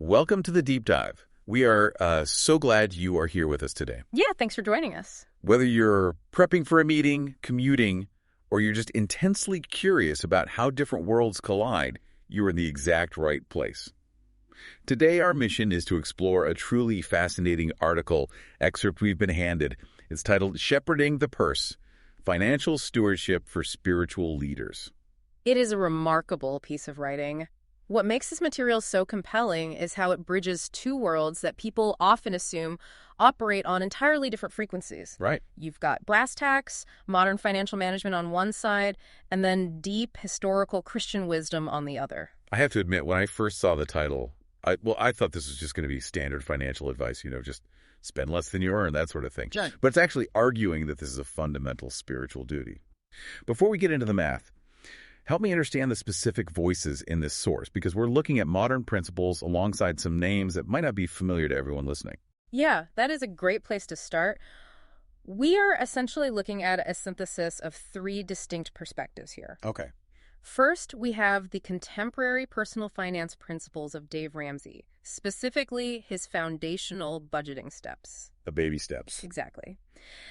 Welcome to the Deep Dive. We are so glad you are here with us today. Yeah, thanks for joining us. Whether you're prepping for a meeting, commuting, or you're just intensely curious about how different worlds collide, you're in the exact right place. Today, our mission is to explore a truly fascinating article excerpt we've been handed. It's titled Shepherding the Purse, Financial Stewardship for Spiritual Leaders. It is a remarkable piece of writing. What makes this material so compelling is how it bridges two worlds that people often assume operate on entirely different frequencies. Right. You've got brass tacks, modern financial management on one side, and then deep historical Christian wisdom on the other. I have to admit, when I first saw the title, I thought this was just going to be standard financial advice, just spend less than you earn, that sort of thing. Sure. But it's actually arguing that this is a fundamental spiritual duty. Before we get into the math, help me understand the specific voices in this source, because we're looking at modern principles alongside some names that might not be familiar to everyone listening. Yeah, that is a great place to start. We are essentially looking at a synthesis of three distinct perspectives here. Okay. First, we have the contemporary personal finance principles of Dave Ramsey, specifically his foundational budgeting steps. The baby steps. Exactly.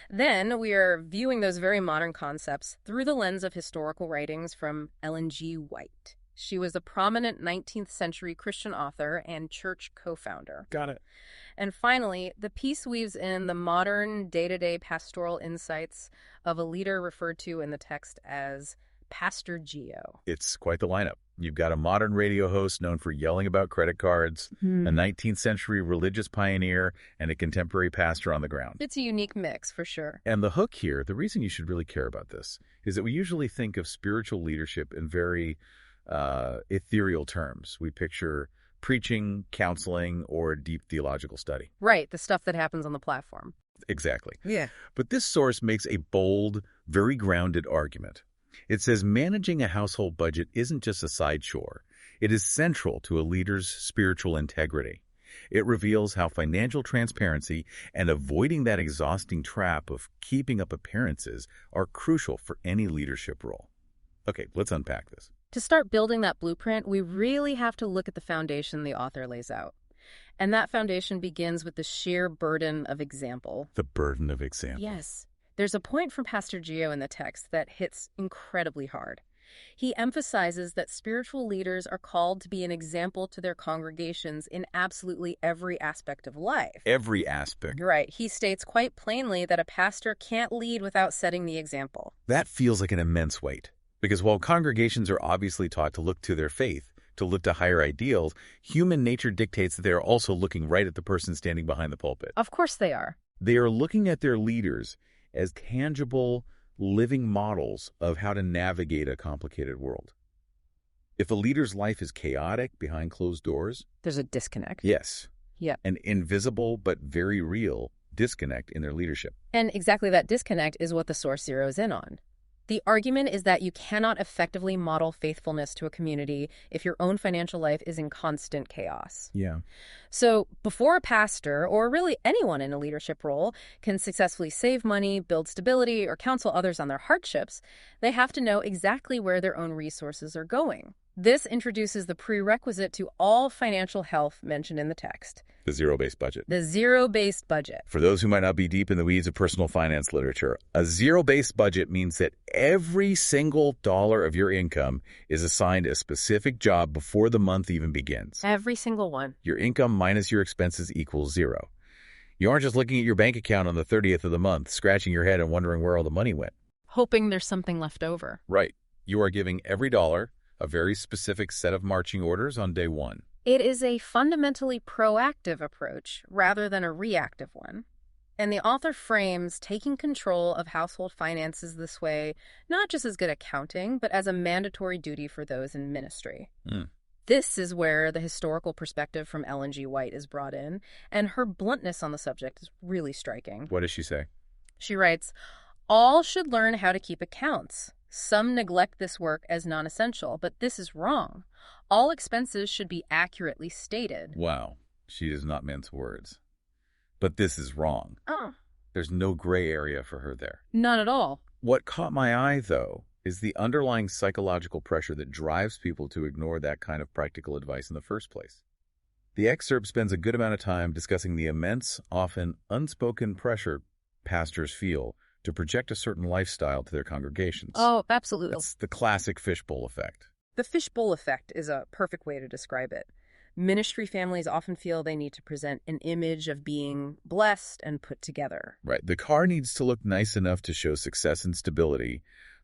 Then we are viewing those very modern concepts through the lens of historical writings from Ellen G. White. She was a prominent 19th century Christian author and church co-founder. Got it. And finally, the piece weaves in the modern day-to-day pastoral insights of a leader referred to in the text as Pastor Geo. It's quite the lineup. You've got a modern radio host known for yelling about credit cards, a 19th century religious pioneer, and a contemporary pastor on the ground. It's a unique mix, for sure. And the hook here, the reason you should really care about this, is that we usually think of spiritual leadership in very ethereal terms. We picture preaching, counseling, or deep theological study. Right, the stuff that happens on the platform. Exactly. Yeah. But this source makes a bold, very grounded argument. It says managing a household budget isn't just a side chore. It is central to a leader's spiritual integrity. It reveals how financial transparency and avoiding that exhausting trap of keeping up appearances are crucial for any leadership role. Okay, let's unpack this. To start building that blueprint, we really have to look at the foundation the author lays out. And that foundation begins with the sheer burden of example. The burden of example. Yes. There's a point from Pastor Geo in the text that hits incredibly hard. He emphasizes that spiritual leaders are called to be an example to their congregations in absolutely every aspect of life. Every aspect. Right. He states quite plainly that a pastor can't lead without setting the example. That feels like an immense weight. Because while congregations are obviously taught to look to their faith, to look to higher ideals, human nature dictates that they are also looking right at the person standing behind the pulpit. Of course they are. They are looking at their leaders as tangible, living models of how to navigate a complicated world. If a leader's life is chaotic behind closed doors, there's a disconnect. Yes. Yeah. An invisible but very real disconnect in their leadership. And exactly that disconnect is what the source zeroes in on. The argument is that you cannot effectively model faithfulness to a community if your own financial life is in constant chaos. Yeah. So before a pastor, or really anyone in a leadership role, can successfully save money, build stability, or counsel others on their hardships, they have to know exactly where their own resources are going. This introduces the prerequisite to all financial health mentioned in the text. The zero-based budget. The zero-based budget. For those who might not be deep in the weeds of personal finance literature, a zero-based budget means that every single dollar of your income is assigned a specific job before the month even begins. Every single one. Your income minus your expenses equals zero. You aren't just looking at your bank account on the 30th of the month, scratching your head and wondering where all the money went. Hoping there's something left over. Right. You are giving every dollar a very specific set of marching orders on day one. It is a fundamentally proactive approach rather than a reactive one. And the author frames taking control of household finances this way, not just as good accounting, but as a mandatory duty for those in ministry. This is where the historical perspective from Ellen G. White is brought in, and her bluntness on the subject is really striking. What does she say? She writes, "All should learn how to keep accounts. Some neglect this work as non-essential, but this is wrong. All expenses should be accurately stated." Wow, she does not mince words. But this is wrong. Oh. There's no gray area for her there. None at all. What caught my eye, though, is the underlying psychological pressure that drives people to ignore that kind of practical advice in the first place. The excerpt spends a good amount of time discussing the immense, often unspoken pressure pastors feel to project a certain lifestyle to their congregations. Oh, absolutely. It's the classic fishbowl effect. The fishbowl effect is a perfect way to describe it. Ministry families often feel they need to present an image of being blessed and put together. Right. The car needs to look nice enough to show success and stability,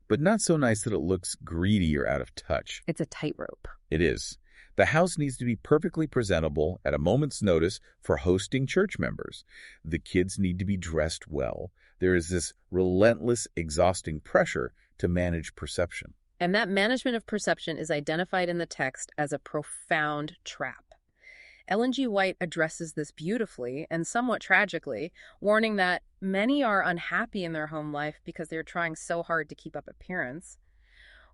but not so nice that it looks greedy or out of touch. It's a tightrope. It is. The house needs to be perfectly presentable at a moment's notice for hosting church members. The kids need to be dressed well. There is this relentless, exhausting pressure to manage perception. And that management of perception is identified in the text as a profound trap. Ellen G. White addresses this beautifully and somewhat tragically, warning that many are unhappy in their home life because they're trying so hard to keep up appearance.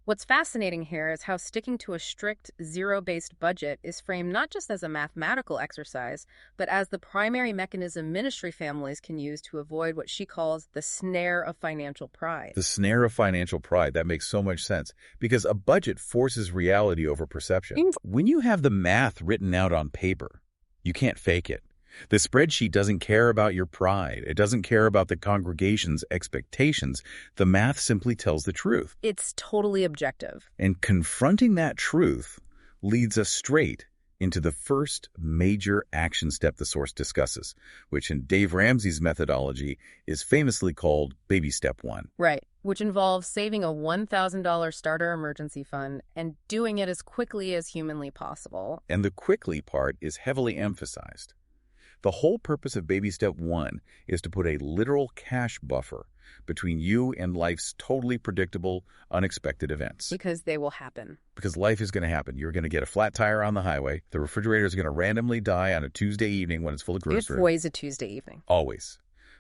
What's fascinating here is how sticking to a strict zero-based budget is framed not just as a mathematical exercise, but as the primary mechanism ministry families can use to avoid what she calls the snare of financial pride. The snare of financial pride, that makes so much sense, because a budget forces reality over perception. When you have the math written out on paper, you can't fake it. The spreadsheet doesn't care about your pride. It doesn't care about the congregation's expectations. The math simply tells the truth. It's totally objective. And confronting that truth leads us straight into the first major action step the source discusses, which in Dave Ramsey's methodology is famously called baby step 1. Right, which involves saving a $1,000 starter emergency fund and doing it as quickly as humanly possible. And the quickly part is heavily emphasized. The whole purpose of baby step 1 is to put a literal cash buffer between you and life's totally predictable, unexpected events. Because they will happen. Because life is going to happen. You're going to get a flat tire on the highway. The refrigerator is going to randomly die on a Tuesday evening when it's full of groceries. It's always a Tuesday evening. Always.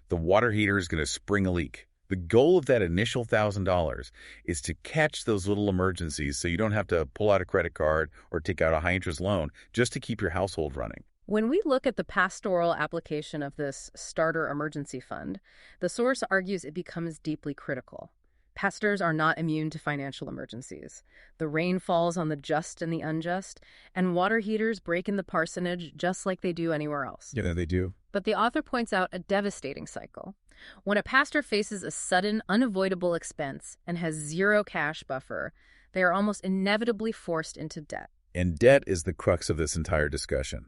The water heater is going to spring a leak. The goal of that initial $1,000 is to catch those little emergencies so you don't have to pull out a credit card or take out a high-interest loan just to keep your household running. When we look at the pastoral application of this starter emergency fund, the source argues it becomes deeply critical. Pastors are not immune to financial emergencies. The rain falls on the just and the unjust, and water heaters break in the parsonage just like they do anywhere else. Yeah, they do. But the author points out a devastating cycle. When a pastor faces a sudden, unavoidable expense and has zero cash buffer, they are almost inevitably forced into debt. And debt is the crux of this entire discussion.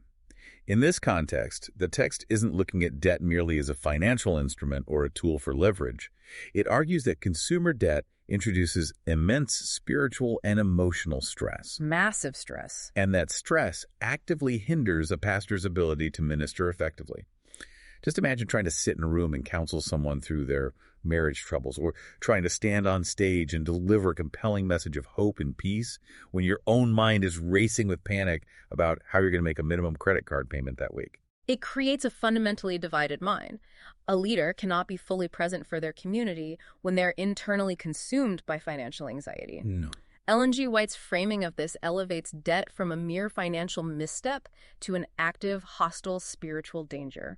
In this context, the text isn't looking at debt merely as a financial instrument or a tool for leverage. It argues that consumer debt introduces immense spiritual and emotional stress. Massive stress. And that stress actively hinders a pastor's ability to minister effectively. Just imagine trying to sit in a room and counsel someone through their marriage troubles, or trying to stand on stage and deliver a compelling message of hope and peace when your own mind is racing with panic about how you're going to make a minimum credit card payment that week. It creates a fundamentally divided mind. A leader cannot be fully present for their community when they're internally consumed by financial anxiety. No. Ellen G. White's framing of this elevates debt from a mere financial misstep to an active, hostile spiritual danger.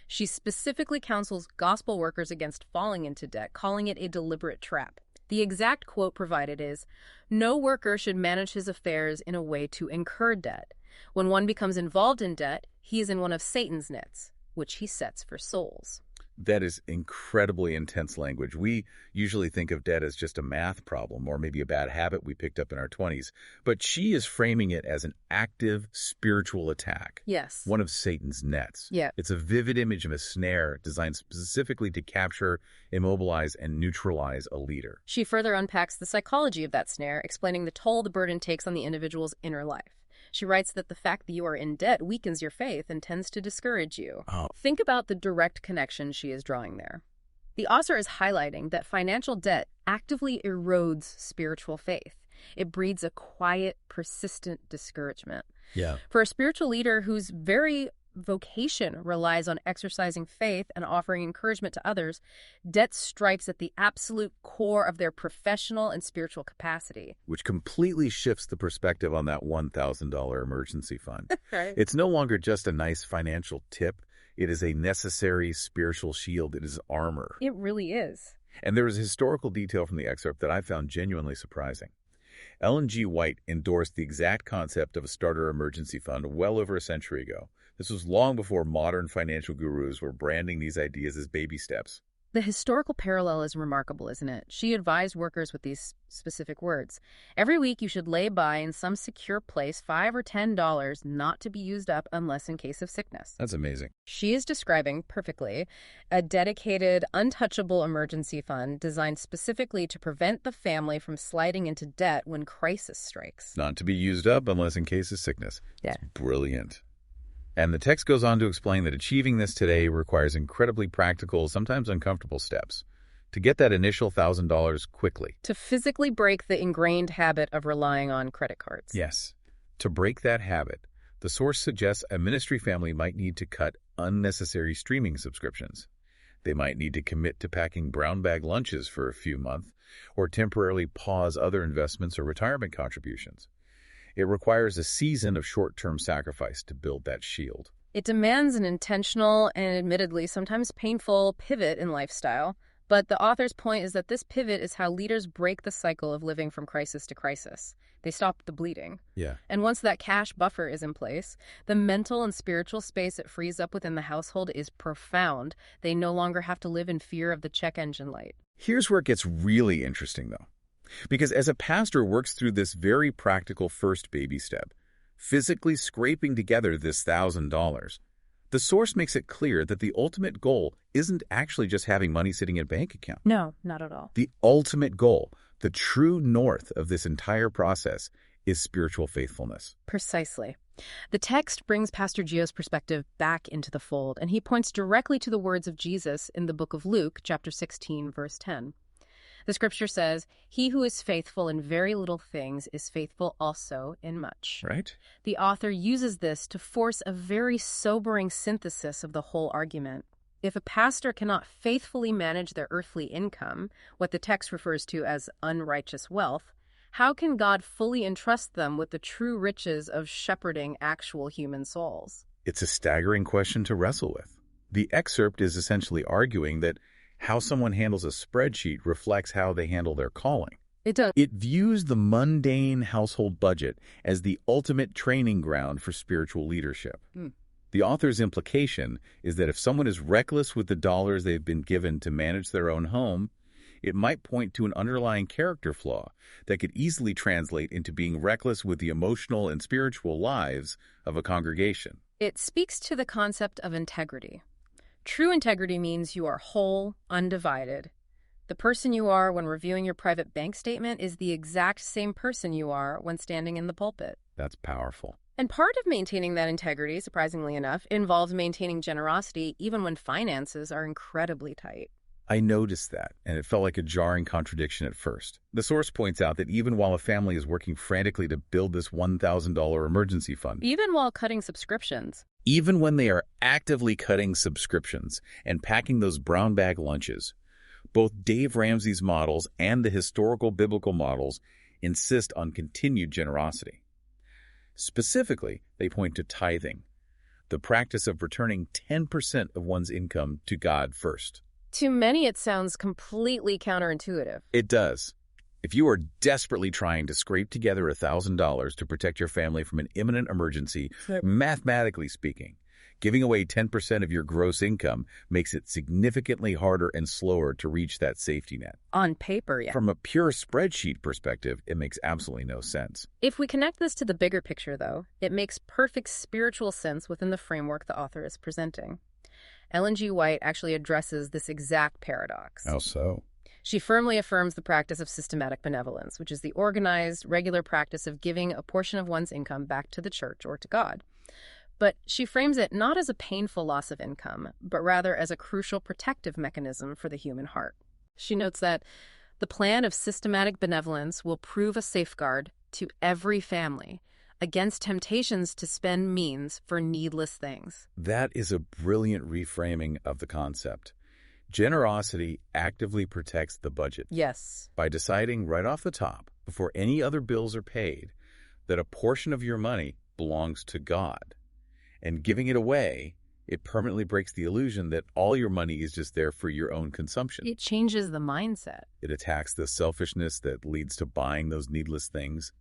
She specifically counsels gospel workers against falling into debt, calling it a deliberate trap. The exact quote provided is, "No worker should manage his affairs in a way to incur debt. When one becomes involved in debt, he is in one of Satan's nets, which he sets for souls." That is incredibly intense language. We usually think of debt as just a math problem or maybe a bad habit we picked up in our 20s. But she is framing it as an active spiritual attack. Yes. One of Satan's nets. Yeah. It's a vivid image of a snare designed specifically to capture, immobilize, and neutralize a leader. She further unpacks the psychology of that snare, explaining the toll the burden takes on the individual's inner life. She writes that the fact that you are in debt weakens your faith and tends to discourage you. Oh. Think about the direct connection she is drawing there. The author is highlighting that financial debt actively erodes spiritual faith. It breeds a quiet, persistent discouragement. Yeah. For a spiritual leader whose very vocation relies on exercising faith and offering encouragement to others, debt strikes at the absolute core of their professional and spiritual capacity. Which completely shifts the perspective on that $1,000 emergency fund. Right. It's no longer just a nice financial tip. It is a necessary spiritual shield. It is armor. It really is. And there is a historical detail from the excerpt that I found genuinely surprising. Ellen G. White endorsed the exact concept of a starter emergency fund well over a century ago. This was long before modern financial gurus were branding these ideas as baby steps. The historical parallel is remarkable, isn't it? She advised workers with these specific words. Every week you should lay by in some secure place $5 or $10 not to be used up unless in case of sickness. That's amazing. She is describing perfectly a dedicated, untouchable emergency fund designed specifically to prevent the family from sliding into debt when crisis strikes. Not to be used up unless in case of sickness. Yeah. It's brilliant. And the text goes on to explain that achieving this today requires incredibly practical, sometimes uncomfortable steps to get that initial $1,000 quickly. To physically break the ingrained habit of relying on credit cards. Yes. To break that habit, the source suggests a ministry family might need to cut unnecessary streaming subscriptions. They might need to commit to packing brown bag lunches for a few months or temporarily pause other investments or retirement contributions. It requires a season of short-term sacrifice to build that shield. It demands an intentional and admittedly sometimes painful pivot in lifestyle, but the author's point is that this pivot is how leaders break the cycle of living from crisis to crisis. They stop the bleeding. Yeah. And once that cash buffer is in place, the mental and spiritual space it frees up within the household is profound. They no longer have to live in fear of the check engine light. Here's where it gets really interesting, though. Because as a pastor works through this very practical first baby step, physically scraping together this $1,000, the source makes it clear that the ultimate goal isn't actually just having money sitting in a bank account. No, not at all. The ultimate goal, the true north of this entire process, is spiritual faithfulness. Precisely. The text brings Pastor Gio's perspective back into the fold, and he points directly to the words of Jesus in the book of Luke, chapter 16, verse 10. The scripture says, "He who is faithful in very little things is faithful also in much." Right? The author uses this to force a very sobering synthesis of the whole argument. If a pastor cannot faithfully manage their earthly income, what the text refers to as unrighteous wealth, how can God fully entrust them with the true riches of shepherding actual human souls? It's a staggering question to wrestle with. The excerpt is essentially arguing that how someone handles a spreadsheet reflects how they handle their calling. It does. It views the mundane household budget as the ultimate training ground for spiritual leadership. The author's implication is that if someone is reckless with the dollars they've been given to manage their own home, it might point to an underlying character flaw that could easily translate into being reckless with the emotional and spiritual lives of a congregation. It speaks to the concept of integrity. True integrity means you are whole, undivided. The person you are when reviewing your private bank statement is the exact same person you are when standing in the pulpit. That's powerful. And part of maintaining that integrity, surprisingly enough, involves maintaining generosity even when finances are incredibly tight. I noticed that, and it felt like a jarring contradiction at first. The source points out that even while a family is working frantically to build this $1,000 emergency fund, Even while cutting subscriptions, even when they are actively cutting subscriptions and packing those brown bag lunches, both Dave Ramsey's models and the historical biblical models insist on continued generosity. Specifically, they point to tithing, the practice of returning 10% of one's income to God first. to many it sounds completely counterintuitive. It does. If you are desperately trying to scrape together $1,000 to protect your family from an imminent emergency, mathematically speaking, giving away 10% of your gross income makes it significantly harder and slower to reach that safety net. On paper, yeah. From a pure spreadsheet perspective, it makes absolutely no sense. If we connect this to the bigger picture, though, it makes perfect spiritual sense within the framework the author is presenting. Ellen G. White actually addresses this exact paradox. How so? She firmly affirms the practice of systematic benevolence, which is the organized, regular practice of giving a portion of one's income back to the church or to God. But she frames it not as a painful loss of income, but rather as a crucial protective mechanism for the human heart. She notes that the plan of systematic benevolence will prove a safeguard to every family against temptations to spend means for needless things. That is a brilliant reframing of the concept. Generosity actively protects the budget. Yes. By deciding right off the top, before any other bills are paid, that a portion of your money belongs to God. And giving it away It permanently breaks the illusion that all your money is just there for your own consumption. It changes the mindset. It attacks the selfishness that leads to buying those needless things.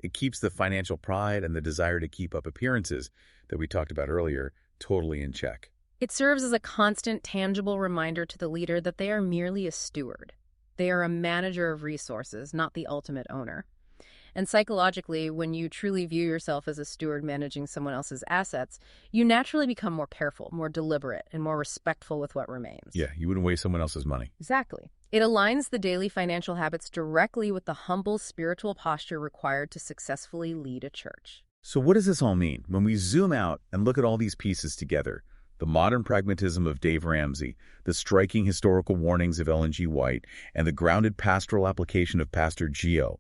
It keeps the financial pride and the desire to keep up appearances that we talked about earlier totally in check. It serves as a constant, tangible reminder to the leader that they are merely a steward. They are a manager of resources, not the ultimate owner. And psychologically, when you truly view yourself as a steward managing someone else's assets, you naturally become more careful, more deliberate, and more respectful with what remains. Yeah, you wouldn't waste someone else's money. Exactly. It aligns the daily financial habits directly with the humble spiritual posture required to successfully lead a church. So what does this all mean? When we zoom out and look at all these pieces together, the modern pragmatism of Dave Ramsey, the striking historical warnings of Ellen G. White, and the grounded pastoral application of Pastor Gio,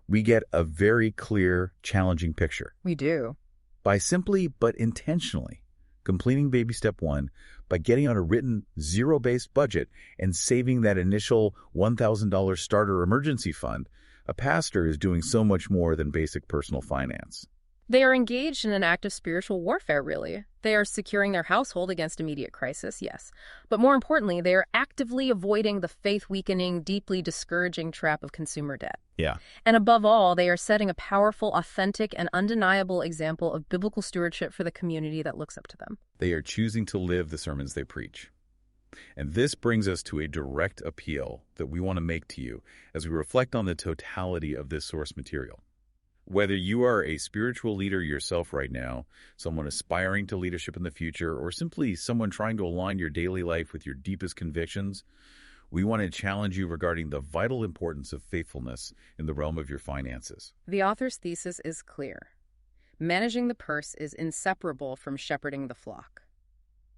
we get a very clear, challenging picture. We do. By simply but intentionally completing baby step 1, by getting on a written zero-based budget and saving that initial $1,000 starter emergency fund, a pastor is doing so much more than basic personal finance. They are engaged in an act of spiritual warfare, really. They are securing their household against immediate crisis, yes. But more importantly, they are actively avoiding the faith-weakening, deeply discouraging trap of consumer debt. Yeah. And above all, they are setting a powerful, authentic, and undeniable example of biblical stewardship for the community that looks up to them. They are choosing to live the sermons they preach. And this brings us to a direct appeal that we want to make to you as we reflect on the totality of this source material. Whether you are a spiritual leader yourself right now, someone aspiring to leadership in the future, or simply someone trying to align your daily life with your deepest convictions, we want to challenge you regarding the vital importance of faithfulness in the realm of your finances. The author's thesis is clear. Managing the purse is inseparable from shepherding the flock.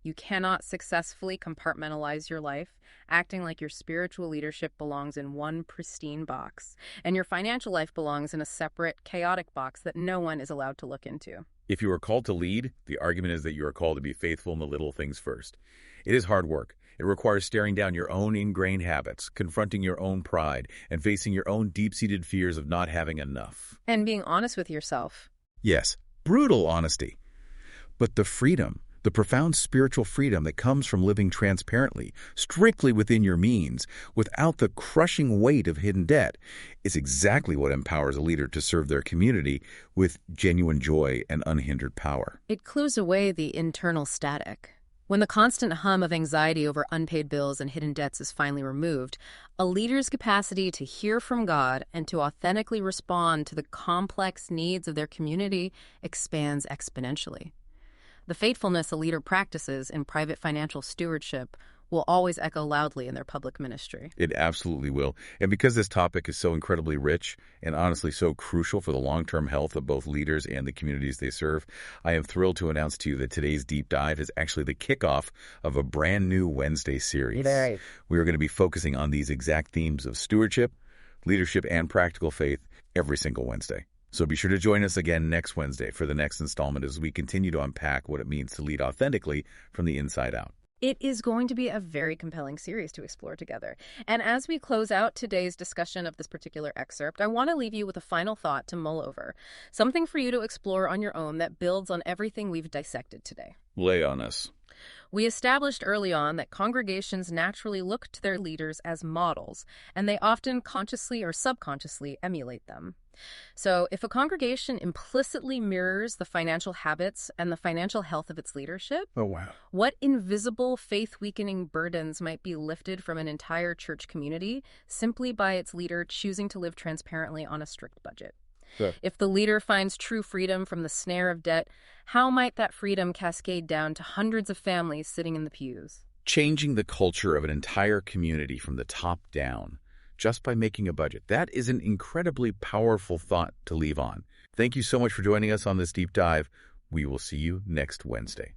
You cannot successfully compartmentalize your life, acting like your spiritual leadership belongs in one pristine box, and your financial life belongs in a separate, chaotic box that no one is allowed to look into. If you are called to lead, the argument is that you are called to be faithful in the little things first. It is hard work. It requires staring down your own ingrained habits, confronting your own pride, and facing your own deep-seated fears of not having enough. And being honest with yourself. Yes, brutal honesty. But the freedom, the profound spiritual freedom that comes from living transparently, strictly within your means, without the crushing weight of hidden debt, is exactly what empowers a leader to serve their community with genuine joy and unhindered power. It clears away the internal static. When the constant hum of anxiety over unpaid bills and hidden debts is finally removed, a leader's capacity to hear from God and to authentically respond to the complex needs of their community expands exponentially. The faithfulness a leader practices in private financial stewardship will always echo loudly in their public ministry. It absolutely will. And because this topic is so incredibly rich and honestly so crucial for the long-term health of both leaders and the communities they serve, I am thrilled to announce to you that today's deep dive is actually the kickoff of a brand new Wednesday series. Right. We are going to be focusing on these exact themes of stewardship, leadership, and practical faith every single Wednesday. So be sure to join us again next Wednesday for the next installment as we continue to unpack what it means to lead authentically from the inside out. It is going to be a very compelling series to explore together. And as we close out today's discussion of this particular excerpt, I want to leave you with a final thought to mull over, something for you to explore on your own that builds on everything we've dissected today. Lay on us. We established early on that congregations naturally look to their leaders as models, and they often consciously or subconsciously emulate them. So if a congregation implicitly mirrors the financial habits and the financial health of its leadership, Oh, wow. what invisible faith-weakening burdens might be lifted from an entire church community simply by its leader choosing to live transparently on a strict budget? Sure. If the leader finds true freedom from the snare of debt, how might that freedom cascade down to hundreds of families sitting in the pews? Changing the culture of an entire community from the top down just by making a budget. That is an incredibly powerful thought to leave on. Thank you so much for joining us on this deep dive. We will see you next Wednesday.